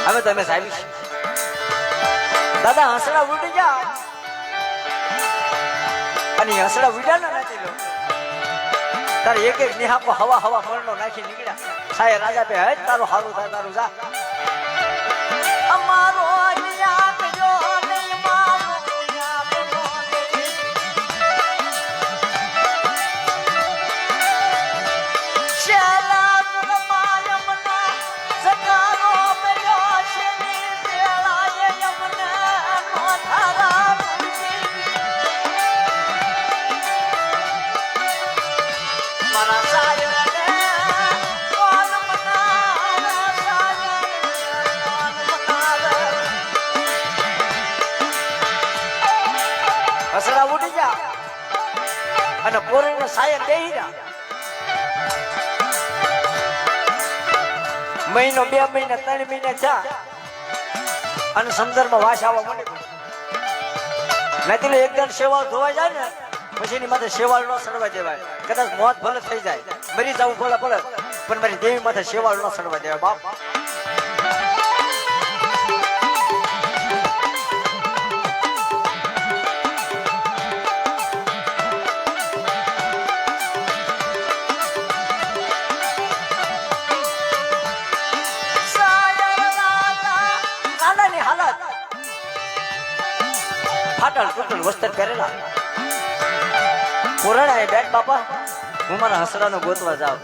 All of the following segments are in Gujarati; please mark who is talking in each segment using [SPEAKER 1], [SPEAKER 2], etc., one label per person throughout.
[SPEAKER 1] હવે તમે સાહેબ દાદા હસડા ઉડી ગયા અને હસડા ઉડ્યા ને નાચી લો તારે એક એક નિહાકો હવા હવા મરનો નાખી નીકળ્યા સાહેબ રાજા બે હે તારું હારું થાય તારું જા અમારો હસડા ઉડી ગયા અને પોરીનો સાયર બેહી ગયા મહિનો 2 મહિના 3 મહિના થયા અને સમુદ્રમાં વાસ આવવા માંડી નથી એકદમ શેવાળ ધોવાઈ જાય ને પછી એની માથે શેવાળ નો સડવા દેવાય કદાચ મોત ભલે થઈ જાય મરી જવું ભલે ભલે પણ મારી દેવી માથે શેવાળ નો સડવા દેવાય બાપ फाटल टूटल वस्त्र पहरेला कोरड़ा है बैठ बापा हूँ मारा हसड़ा नो गोतवा जाओ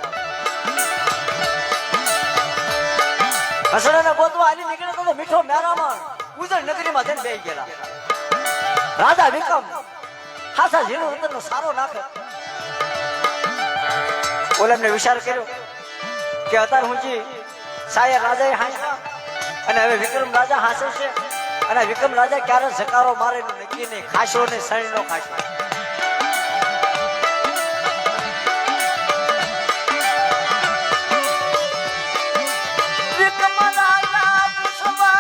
[SPEAKER 1] हसड़ा नो गोतवा आली निकले तो मीठो मेरा मार उजर नगरी में बेही गेला राजा विक्रम हासा झीणो उतर नो सारो नाखे ओला ने विचार કર્યો કે અતાર હુંજી સાયર રાજાએ હાંસા અને હવે વિક્રમ રાજા હાંસે છે અને વિક્રમ રાજા ક્યારે ઝકારો મારે નક્કી નહીં ખાશો ને સણી નો ખાશો વિક્રમ રાજા પુષ્પા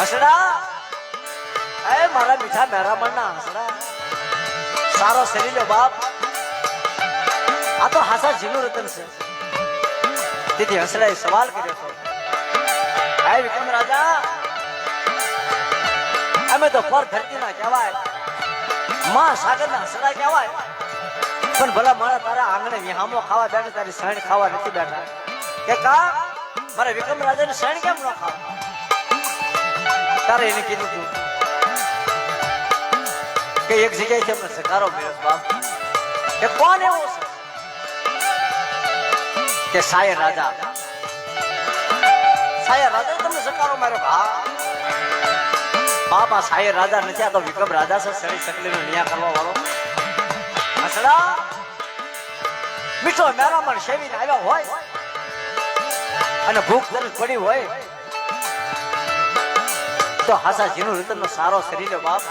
[SPEAKER 1] હસડા એ મારા મીઠા મેરામણ ના હસડા सारो शरीर लो बाप आ तो हासा झीणो रतन से दीदी हसड़ाए सवाल कर्यो तो हाय विक्रम राजा हमें तो पर धरती ना कहेवाय मां सागर ना हसड़ा कहेवाय पण भला मारा तारा आंगणे विहामो खावा बैठा तारी सण खावा नहीं बैठा के का मारे विक्रम राजा ने सण केम न खावा तारे એને કીધું તું કે એક જગ્યાએ તમને સકારો મળ્યો બાપ કે કોણ એવો છે કે સાયર રાજા તમને સકારો માર્યો હા બાપા સાયર રાજા નથી આ તો વિક્રમ રાજા છે સડી સકલીનો ન્યાય કરવા વાળો હસડા મીઠો મેરામણ સેવીને આવ્યા હોય અને ભૂખ તરસ પડી હોય તો હાસા જીનું રીતનો સારો શરીર બાપ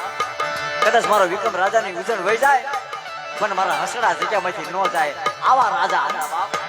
[SPEAKER 1] કદાચ મારો વિક્રમ રાજાની ઉજણ વહી જાય પણ મારા હસડા જગ્યામાંથી ન જાય આવા રાજા હતા બાપ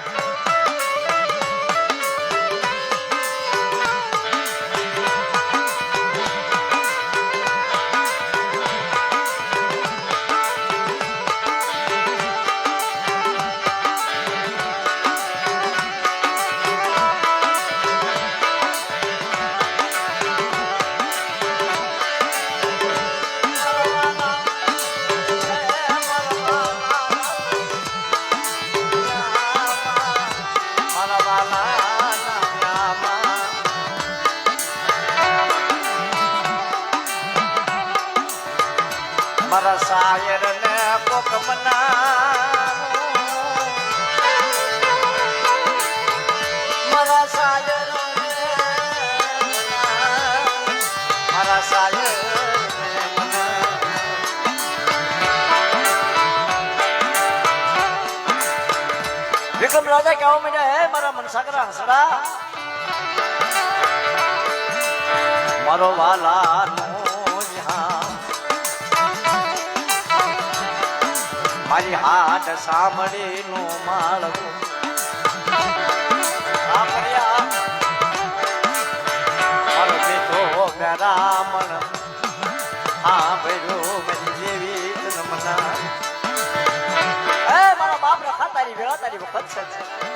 [SPEAKER 1] મારા સાયર ને કોક મારા સાયર વિક્રમ રાજા કહેવા માંડ્યા હે મારા મનસાગરા હસડા મારો વાલા મારી હાથ સાંભળી નો માળવું મારો બેઠો મેરામણ હા માતાજી વખત છે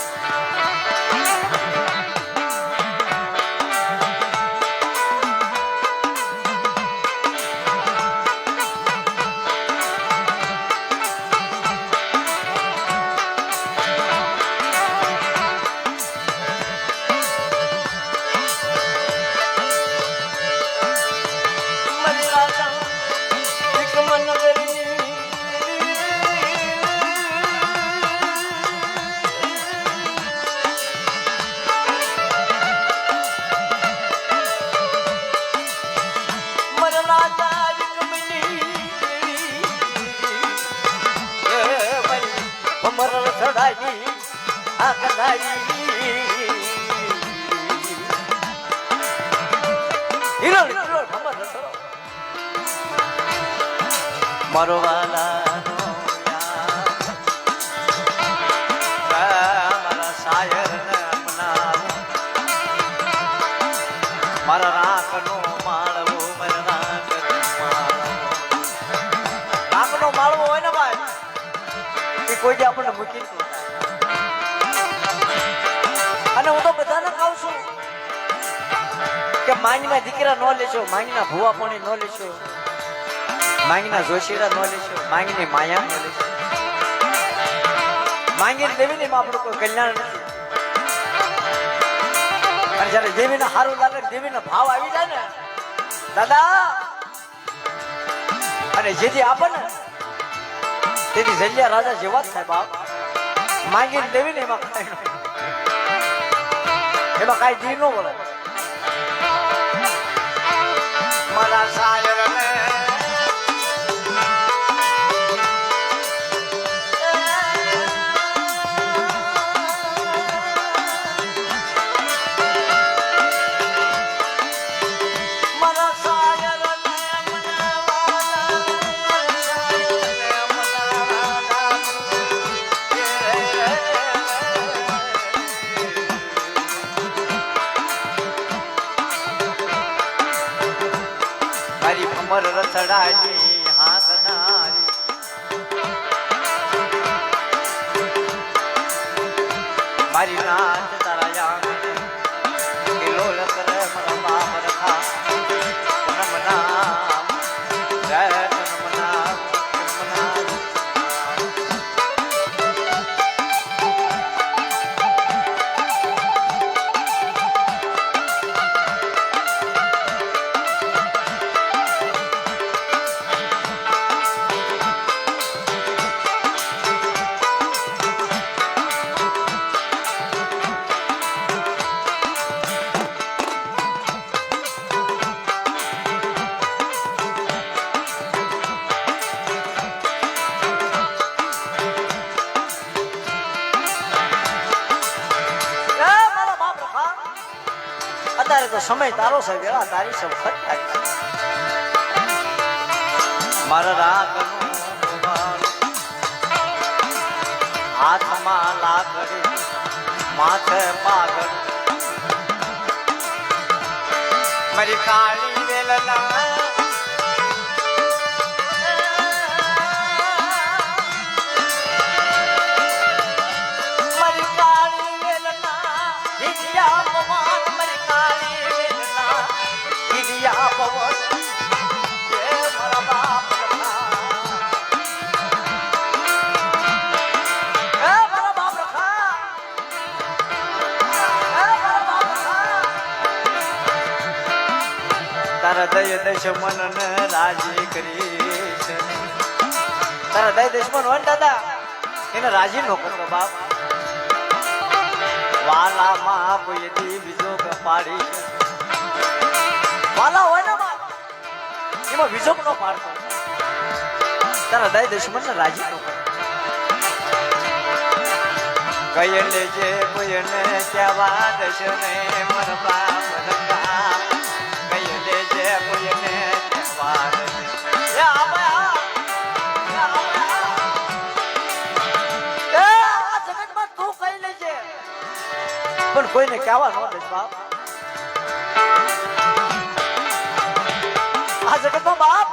[SPEAKER 1] મરલ ચડાવી આ કનારી હિરલ હિરલ મરલ ચડો મારો વાલાનો મારા શાયર ને અપનાવો મારા રાખનો માળવો મારા રાખનો માળવો હોય ને ભાઈ કોઈ જે આપણને મૂકી અને હું તો બધાને કહું છું કે માંગના દીકરા ન લેશો માંગના ભુવા પણ ન લેશો માંગના જોશીરા ન લેશો માંગની માયા ન લેશો માંગીને દેવીને આપણું કોઈ કલ્યાણ નથી અને જયારે દેવીને સારું લાગે દેવીનો ભાવ આવી જાય ને દાદા અને જેથી આપણને તેથી જલિયા રાજા જેવા જ થાય બાપ માંગીને દેવીને એમાં કાંઈ દી ન બોલે મારા શાયર ને કમર રથડાની હાથ નારી મારી નાચ તારા યાંગણે કિલોલ કરે મારા બાપ રખા નમના જય નમના નમના અત્યારે તો સમય તારો છે વેળા તારી છે વખત તારી મારા રાગનું હાથમાં લાકડી માથે પાઘડ મારી કાળી વેલના તારા દય દશમન ને રાજી કરીશ તારા દય દશમન હોય દાદા એને રાજી નો કરતો બાપ વાલા માં કોઈ દી બીજો પાડી વાલા હોય ને બાપ એમાં બીજો નો પાડતો તારા દય દશમન ને રાજી નો કરતો કઈ લેજે કોઈને કેવા દશને મન બાપ રંગા કઈ લેજે કોઈને કેવા પણ કોઈને કહેવા ન દે બાપ આ જગતમાં બાપ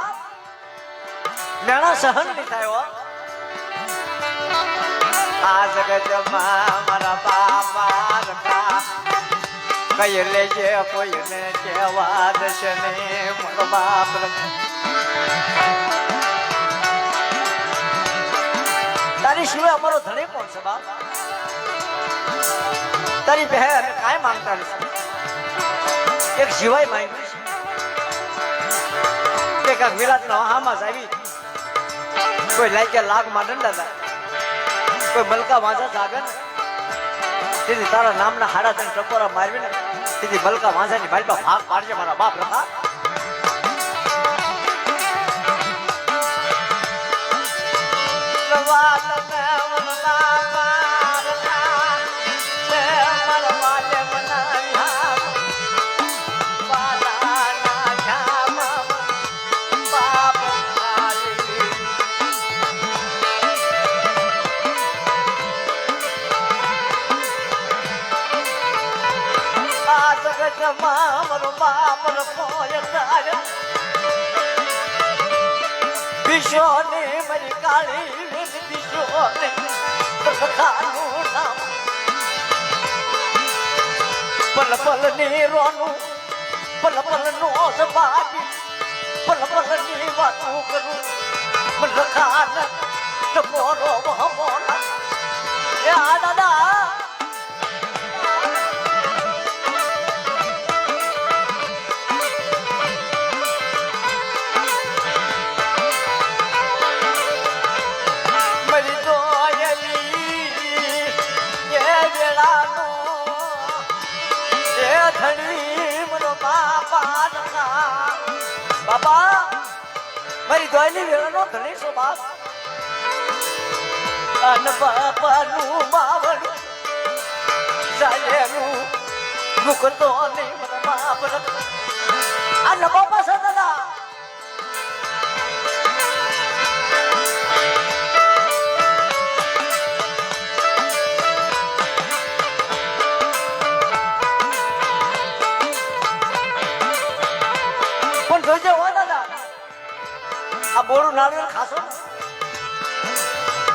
[SPEAKER 1] નાના સહન નહીં થાય આ જગતમાં મારા બાપા રખા કઈ લેજે કોઈને કેવા દશે ને મારો બાપ તારી સિવાય અમારો ધણી કોણ છે બાપ તારી બહેન કાંઈ માંગતા નથી એક જીવાય માંગ્યું છે કે વિરાટ નો હામાં જ આવી કોઈ લાગ્યા લાગમાં દંડા થાય કોઈ મલકા વાંઝા જાગે ને તેથી તારા નામના હાડા તને ટકોરા મારવી ને તેથી મલકા વાંઝાની મારી પાસે ભાગ પાડજે મારા બાપ રખા મારો બાપ વિશ્વને મારી કાળી વિશ્વને ખાનું નામ પલ પલ ની રોનું પલ પલ નો બાકી પલ પલ ની વાતું કરું મન ખાન ટકોરો મોના યા દાદા બાપા મારી દોયલી વેળાનો ધણી છો બાપ અન બાપાનું બાવળું ચાલેલું મુકતો નહીં મને બાપ અન બાપા છે દાદા પણ જોજે હો દાદા આ બોરું નાળિયેર ખાશો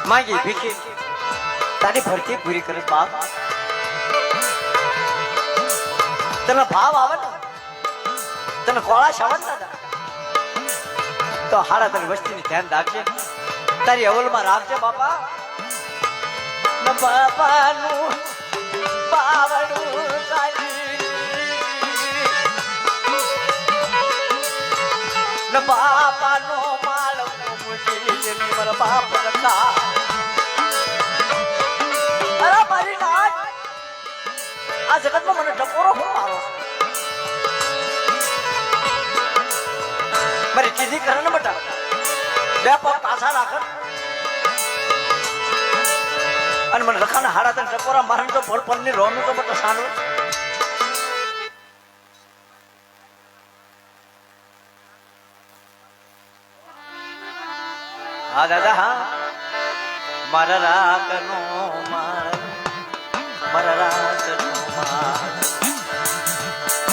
[SPEAKER 1] માંગી ભીખી તારી ભરતી પૂરી કરે બાપ તને ભાવ આવે ને તને કોળાશ આવે ને દાદા તો હારા તને વસ્તીની ધ્યાન રાખજે તારી અવલમાં રાખજે બાપા ન બાપાનું બાવડું ચાલી બાપાનો માલ મુજી મારા બાપ રખા અરે મારી નાટ આ જગતમાં મને ટકોરો હું મારો મારી કીધી કરે ને બટા બે પગ પાછા રાખ અને મને રખાના હાડા તને ટકોરા મારણ તો ભર પરની રોનું તો બટા સાનું હા દાદા હા મારા રાગનો મારા રાગનો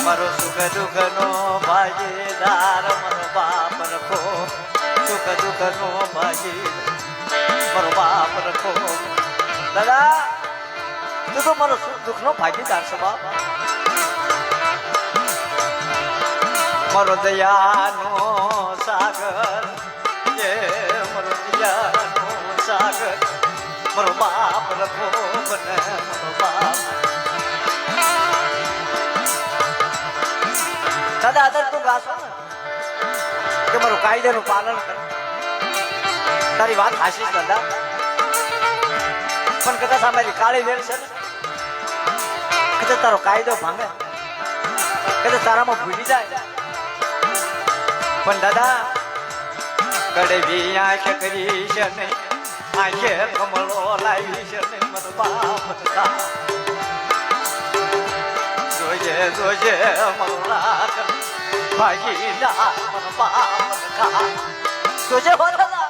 [SPEAKER 1] મારો સુખ દુઃખનો ભાગીદાર મારો બાપ રખો સુખ દુઃખનો ભાગીદાર મારો બાપ રખો દાદા તું તો મારો સુખ દુઃખનો ભાગીદાર છે બાપ મારો દયાનો સાગર મારો દિયાનો સાગર મારો બાપ રખો બને મારો બાપ દાદા આદર તું ગાશો ને કે મારું કાયદાનું પાલન કર તારી વાત હાશી દાદા પણ કદાચ આ મારી કાળી વેર છે ને કદાચ તારો કાયદો ભાંગે કદાચ તારામાં ભૂલી જાય પણ દાદા કડવી આંખ કરી છે ને આંખે કમળો લાવી છે ને મત બાપ જોજે જોજે મલા ભાગીદાર મત બાપ જોજે હો દાદા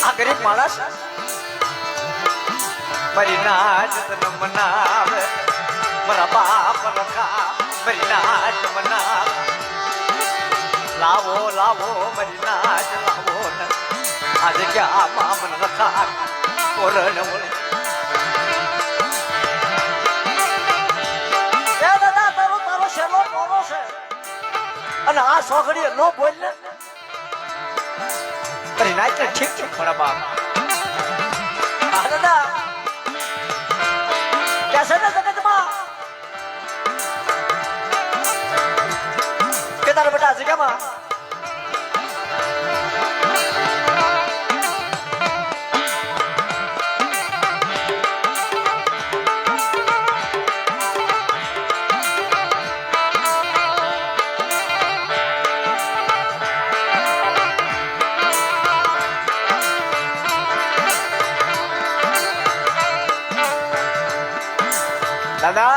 [SPEAKER 1] આ ગરીબ માણસ મારી નાચ તને મનાવે મારા બાપ રખા મારી નાચ મનાવે લાવો લાવો મારી નાચ લાવો ને આ આજે ક્યાં મામન રખા કોરણ મળે એ દાદા તારો શેલો કોરો છે અને આ સોગડીએ નો બોલ ને કરી નાચ ને ઠીક છે ખરા બાપ આ દાદા કેસે ને જગતમાં કે તારા બેટા જગ્યામાં દાદા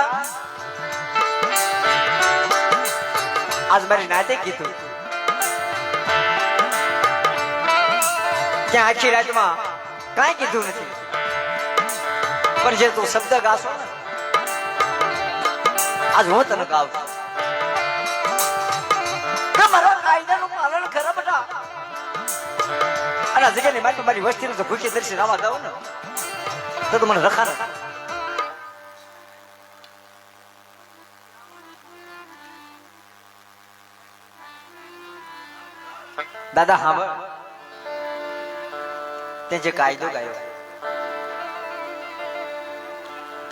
[SPEAKER 1] આજ મારી નાતે કીધું ક્યાં આખી રાતમાં કાંઈ કીધું નથી પણ જે તું શબ્દ ગાશો ને આજ હું તને ગાઉં કે મારા કાયદાનું પાલન ખરા બેટા અને આ જગ્યાની માટે મારી વસ્તીનું તો ભૂખી દર્શન આવા ગાઉં ને તો મને રખા ને દાદા હા તે જે કાયદો ગાયો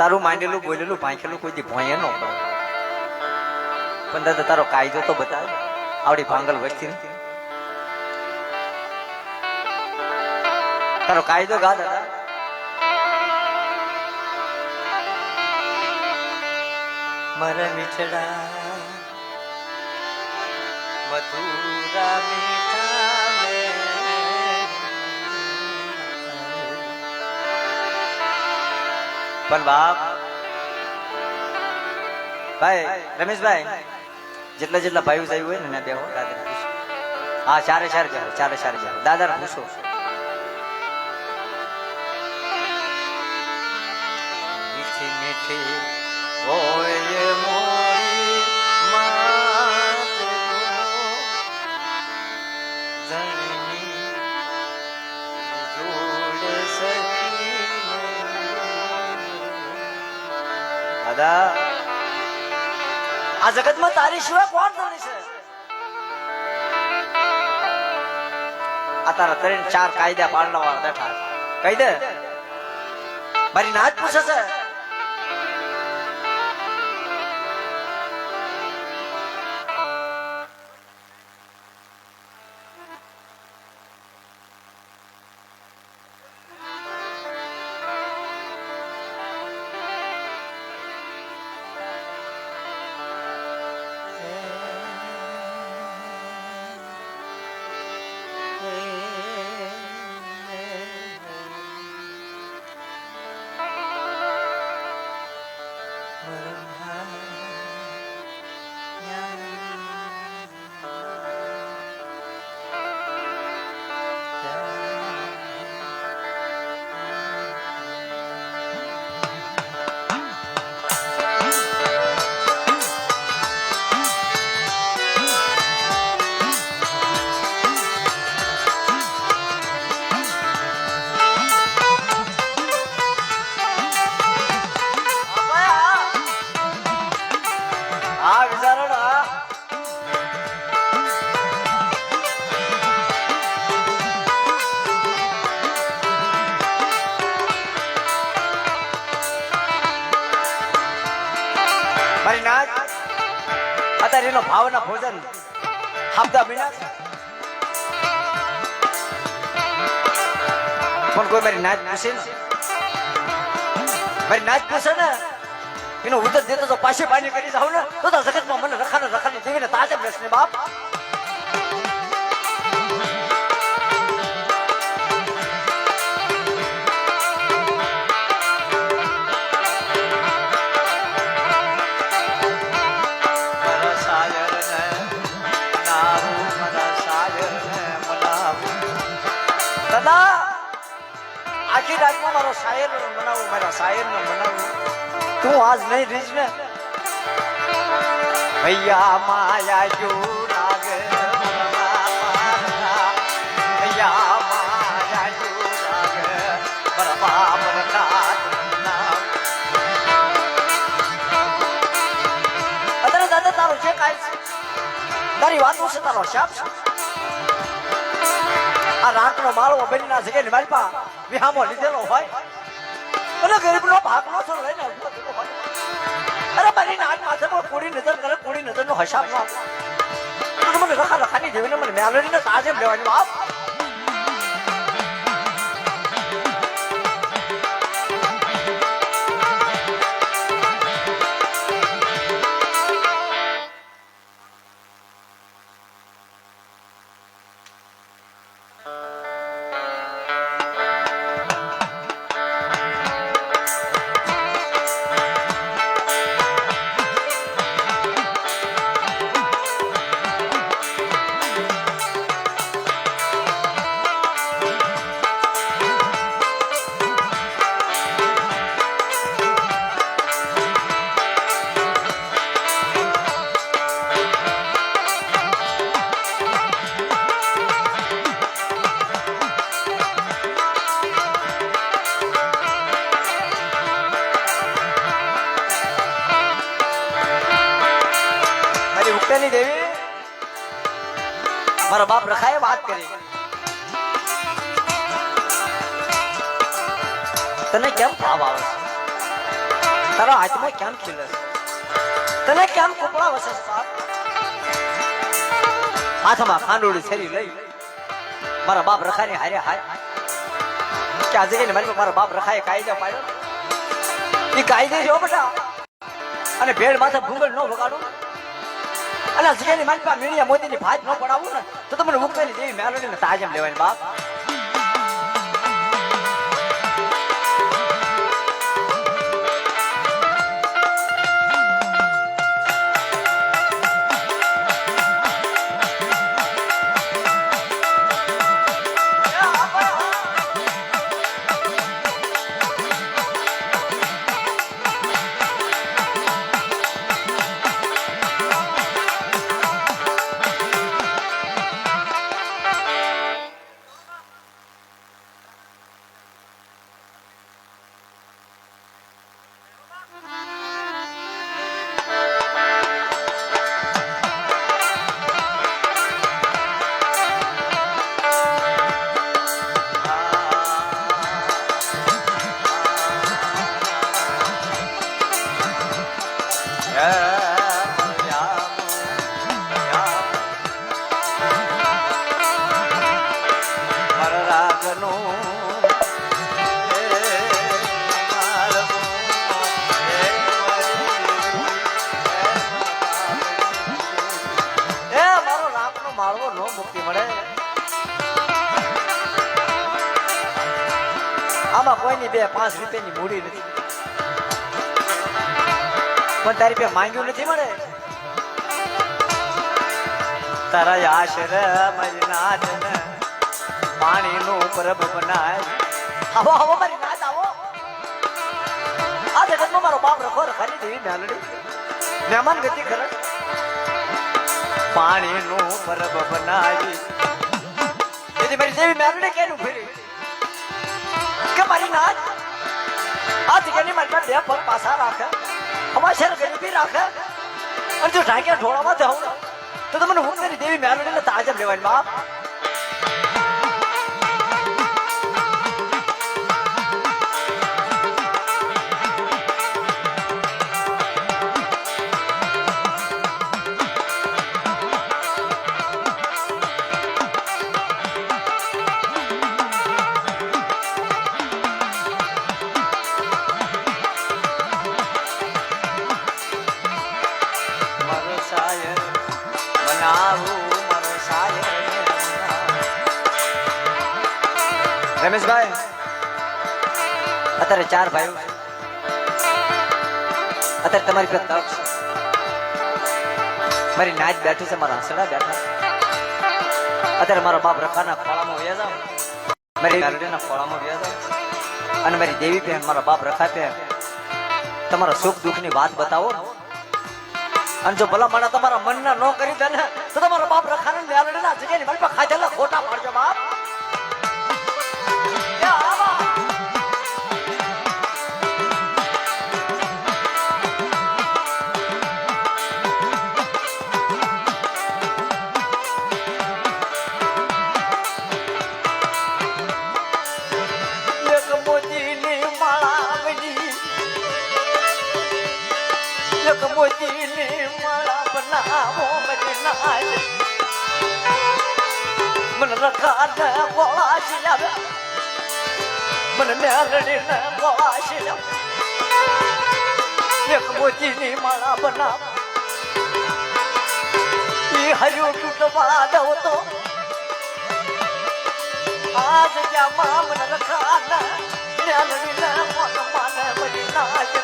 [SPEAKER 1] તારું માંડેલું બોલેલું ભાંખેલું કોઈ દી ભોંયે ન પડે પણ દાદા તારો કાયદો તો બતાવ આવડી ભાંગલ વસ્તી તારો કાયદો ગા દાદા મારા મીઠડા મધુરા મીઠા પણ બાપ ભાઈ રમેશભાઈ જેટલા જેટલા ભાઈઓ જાય હોય ને દેવો દાદા હા ચારે ચાર જાવ દાદા પૂછો મીઠી મીઠી હોય મોરી માત ધણી જોડ સકી દાદા આ જગતમાં તારી સિવાય કોણ ધણી છે આ તારા 3-4 કાયદા પાડવા વાળા બેઠા કહી દે મારી નાત પૂછે છે મારી નાચ અત્યારે એનો ભાવના ભોજન હાબદા બીના પણ કોઈ મારી નાચ પૂછે ને મારી નાચ પૂછે ને એનો ઉદત દેતો તો પાછી પાણી કરી જાવ ને તો જગતમાં મને રખાને જીવીને તાજે બેસને બાપ આખી રાતમાં મારો શાયર બનાવું મારા શાયર ને બનાવું તું આજ નહીં રીજ ને ભૈયા માયા જો લાગે ભૈયા માયા શકાય છે તારી વાતો છે તારો શાપ છે આ રાતનો માળવો બનીના છે કે મારી પા વિહામો લીધેલો હોય અને ગરીબનો ભાગનો છો લઈને અરે મારી નાક માથે કોડી નજર કરે કોડી નજરનો હિસાબ ન આપે મને રખા રખાની જેવીને મને મેલડીને તાજેમ લેવાની બાપ દેવી મારા બાપ રખાએ વાત કરી તને કેમ ભાવ આવે છે તારા હાથમાં કેમ ખીલે છે તને કેમ કુપડા વસે બાપ હાથમાં ખાંડોળી છરી લઈ મારા બાપ રખાની હારે હાય કે આજે કે મારા બાપ રખાએ કાયદો પાડ્યો એ કાયદે જો બેટા અને ભેડ માથે ભૂંગળ ન વગાડું અને જગ્યાની મારી પાસે મીડિયા મોદીની ભાત ન પડાવું ને તો તમને ઉકેલી દેવી મેલોડીને તાજમ લેવાની બાપ આમાં કોઈની 2-5 રૂપિયાની મૂડી નથી પણ તારી પે માંગ્યું નથી મળે તારા આશ્રમ નાથ ને પાણીનું પરબ બનાય આવો આવો મારી નાથ આવો આ જગતમાં મારો બાપ રખો રખાની દેવી મેલડી મહેમાન ગતિ કરે પાણીનું પરબ બનાવી એથી મારી દેવી મેલડી કેનું ફેરી કે મારી નાથ આ જગ્યાની મારી પાસે 2 પગ પાછા રાખે અમાશર ગરીબી રાખે અને જો ઢાંક્યા ઢોળામાં જાઉં તો તમને હું કરી દેવી મેલડીને તાજમ લેવાની બાપ રમેશભાઈ અત્યારે 4 ભાઈઓ અત્યારે તમારી પાસે તક છે મારી નાચ બેઠી છે મારા હસડા બેઠા અત્યારે મારા બાપ રખાના ખોળામાં વયા જાવ મારી મેલડીના ખોળામાં વયા જાવ અને મારી દેવી બહેન મારા બાપ રખા પે તમારા સુખ દુઃખની વાત બતાવો અને જો ભલા માણા તમારા મનના ન કરી દે ને તો તમારા બાપ રખાના મેલડીના જગ્યાની મારી પાસે ખાધેલા ખોટા પાડજો બાપ મરી નાય મને રખાને ગોળા શિયા મને મેલડીને ગોળા શિયા એક મોતીની માળા બનાવ ઈ હર્યું તૂટવા દઉં તો આજ ક્યાં માં મને રખાને મેલડીને ગોળાને મરી નાય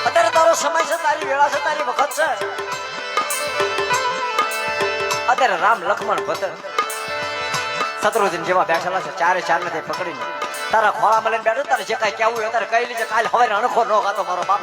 [SPEAKER 1] અત્યારે તારો સમય છે, તારી વેળા છે, તારી વખત છે. અત્યારે રામ લક્ષ્મણ ભરત શત્રુંજન જેવા બેઠેલા છે, ચારે ચાર ને પકડીને તારા ખોળામાં લઈને બેઠો. તારે જે કાંઈ કેવું હોય તારે કહી લીજે. કાલે હવે અણખો ન ખાતો મારો બાપ.